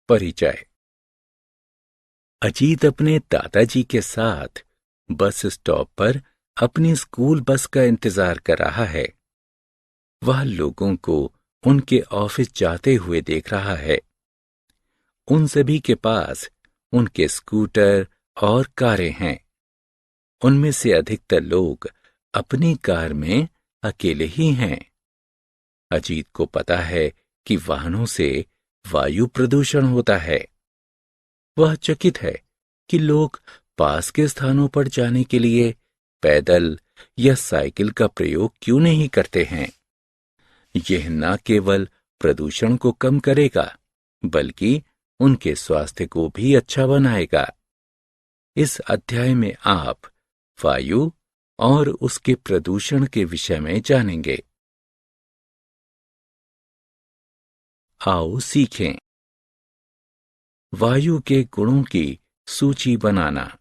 परिचय। अजीत अपने दादाजी के साथ बस स्टॉप पर अपनी स्कूल बस का इंतजार कर रहा है। वह लोगों को उनके ऑफिस जाते हुए देख रहा है। उन सभी के पास उनके स्कूटर और कारें हैं। उनमें से अधिकतर लोग अपनी कार में अकेले ही हैं। अजीत को पता है कि वाहनों से वायु प्रदूषण होता है। वह चकित है कि लोग पास के स्थानों पर जाने के लिए पैदल या साइकिल का प्रयोग क्यों नहीं करते हैं। यह न केवल प्रदूषण को कम करेगा, बल्कि उनके स्वास्थ्य को भी अच्छा बनाएगा। इस अध्याय में आप वायु और उसके प्रदूषण के विषय में जानेंगे। आओ सीखें। वायु के गुणों की सूची बनाना।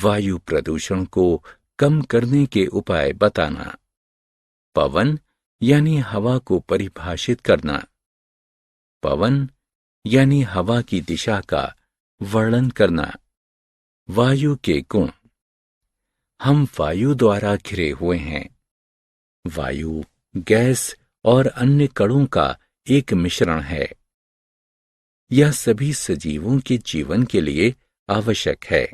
वायु प्रदूषण को कम करने के उपाय बताना। पवन यानी हवा को परिभाषित करना। पवन यानी हवा की दिशा का वर्णन करना। वायु के गुण। हम वायु द्वारा घिरे हुए हैं। वायु गैस और अन्य कणों का एक मिश्रण है। यह सभी सजीवों के जीवन के लिए आवश्यक है।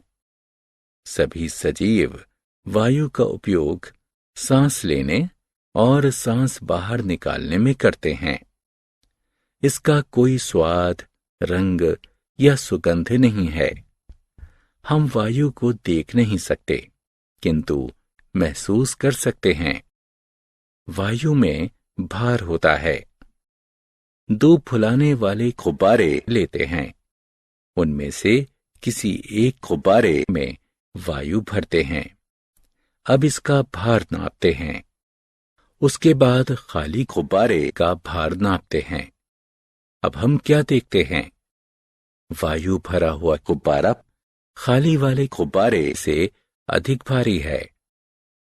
सभी सजीव वायु का उपयोग सांस लेने और सांस बाहर निकालने में करते हैं। इसका कोई स्वाद, रंग या सुगंध नहीं है। हम वायु को देख नहीं सकते, किंतु महसूस कर सकते हैं। वायु में भार होता है। दो फुलाने वाले गुब्बारे लेते हैं। उनमें से किसी एक गुब्बारे में वायु भरते हैं। अब इसका भार नापते हैं। उसके बाद खाली गुब्बारे का भार नापते हैं। अब हम क्या देखते हैं? वायु भरा हुआ गुब्बारा खाली वाले गुब्बारे से अधिक भारी है।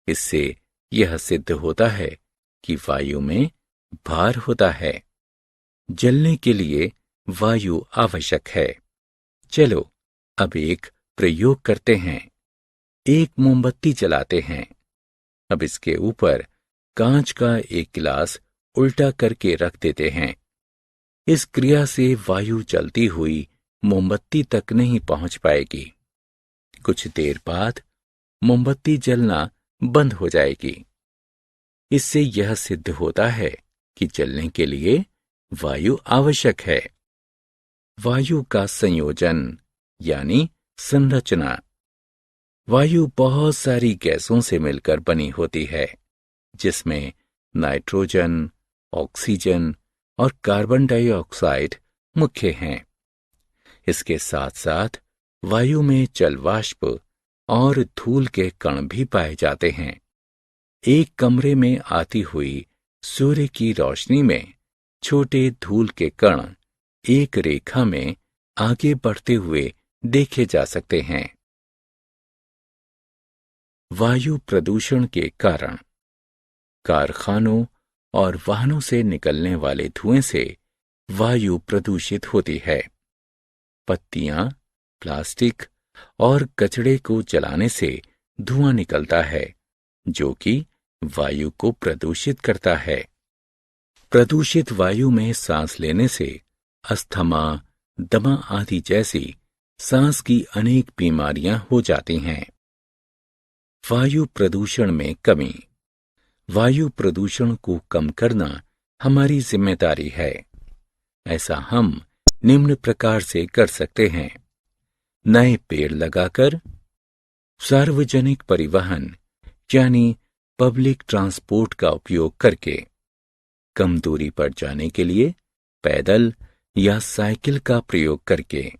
इससे यह सिद्ध होता है कि वायु में भार होता है। जलने के लिए वायु आवश्यक है। चलो अब एक प्रयोग करते हैं। एक मोमबत्ती जलाते हैं। अब इसके ऊपर कांच का एक गिलास उल्टा करके रख देते हैं। इस क्रिया से वायु जलती हुई मोमबत्ती तक नहीं पहुंच पाएगी। कुछ देर बाद मोमबत्ती जलना बंद हो जाएगी। इससे यह सिद्ध होता है कि जलने के लिए वायु आवश्यक है। वायु का संयोजन यानी संरचना। वायु बहुत सारी गैसों से मिलकर बनी होती है, जिसमें नाइट्रोजन, ऑक्सीजन और कार्बन डाइऑक्साइड मुख्य हैं। इसके साथ साथ वायु में जल वाष्प और धूल के कण भी पाए जाते हैं। एक कमरे में आती हुई सूर्य की रोशनी में छोटे धूल के कण एक रेखा में आगे बढ़ते हुए देखे जा सकते हैं। वायु प्रदूषण के कारण। कारखानों और वाहनों से निकलने वाले धुएं से वायु प्रदूषित होती है। पत्तियां, प्लास्टिक और कचड़े को जलाने से धुआं निकलता है, जो कि वायु को प्रदूषित करता है। प्रदूषित वायु में सांस लेने से अस्थमा, दमा आदि जैसी सांस की अनेक बीमारियां हो जाती हैं। वायु प्रदूषण में कमी। वायु प्रदूषण को कम करना हमारी जिम्मेदारी है। ऐसा हम निम्न प्रकार से कर सकते हैं। नए पेड़ लगाकर, सार्वजनिक परिवहन यानी पब्लिक ट्रांसपोर्ट का उपयोग करके, कम दूरी पर जाने के लिए पैदल या साइकिल का प्रयोग करके,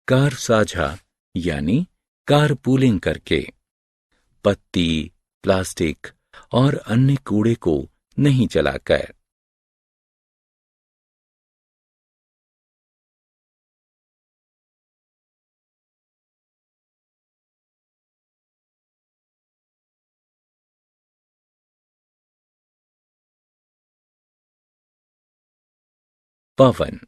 कार साझा यानी कार पूलिंग करके, पत्ती, प्लास्टिक और अन्य कूड़े को नहीं जलाकर। पवन।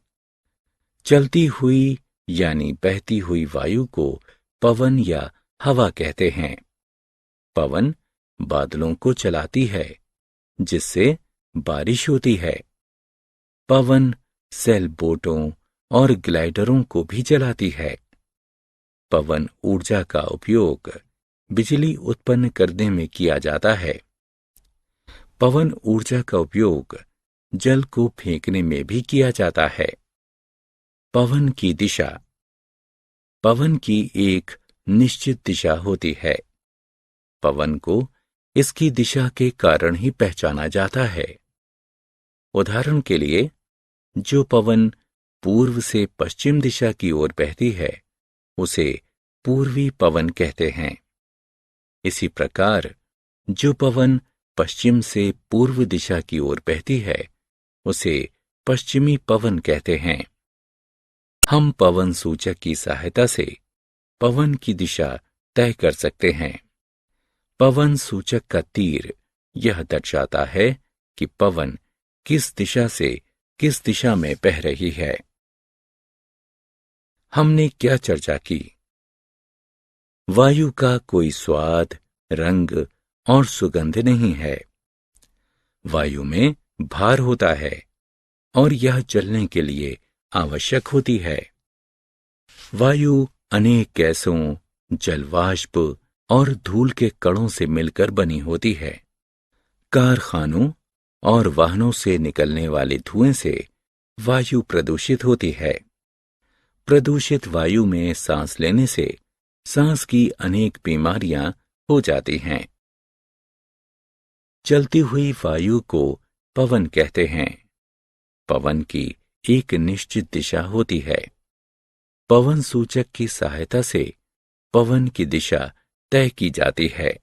चलती हुई यानी बहती हुई वायु को पवन या हवा कहते हैं। पवन बादलों को चलाती है, जिससे बारिश होती है। पवन सेल बोटों और ग्लाइडरों को भी चलाती है। पवन ऊर्जा का उपयोग बिजली उत्पन्न करने में किया जाता है। पवन ऊर्जा का उपयोग जल को फेंकने में भी किया जाता है। पवन की दिशा। पवन की एक निश्चित दिशा होती है। पवन को इसकी दिशा के कारण ही पहचाना जाता है। उदाहरण के लिए, जो पवन पूर्व से पश्चिम दिशा की ओर बहती है, उसे पूर्वी पवन कहते हैं। इसी प्रकार जो पवन पश्चिम से पूर्व दिशा की ओर बहती है, उसे पश्चिमी पवन कहते हैं। हम पवन सूचक की सहायता से पवन की दिशा तय कर सकते हैं। पवन सूचक का तीर यह दर्शाता है कि पवन किस दिशा से किस दिशा में बह रही है। हमने क्या चर्चा की? वायु का कोई स्वाद, रंग और सुगंध नहीं है। वायु में भार होता है और यह चलने के लिए आवश्यक होती है। वायु अनेक गैसों, जलवाष्प और धूल के कणों से मिलकर बनी होती है। कारखानों और वाहनों से निकलने वाले धुएं से वायु प्रदूषित होती है। प्रदूषित वायु में सांस लेने से सांस की अनेक बीमारियां हो जाती हैं। चलती हुई वायु को पवन कहते हैं। पवन की एक निश्चित दिशा होती है। पवन सूचक की सहायता से पवन की दिशा तय की जाती है।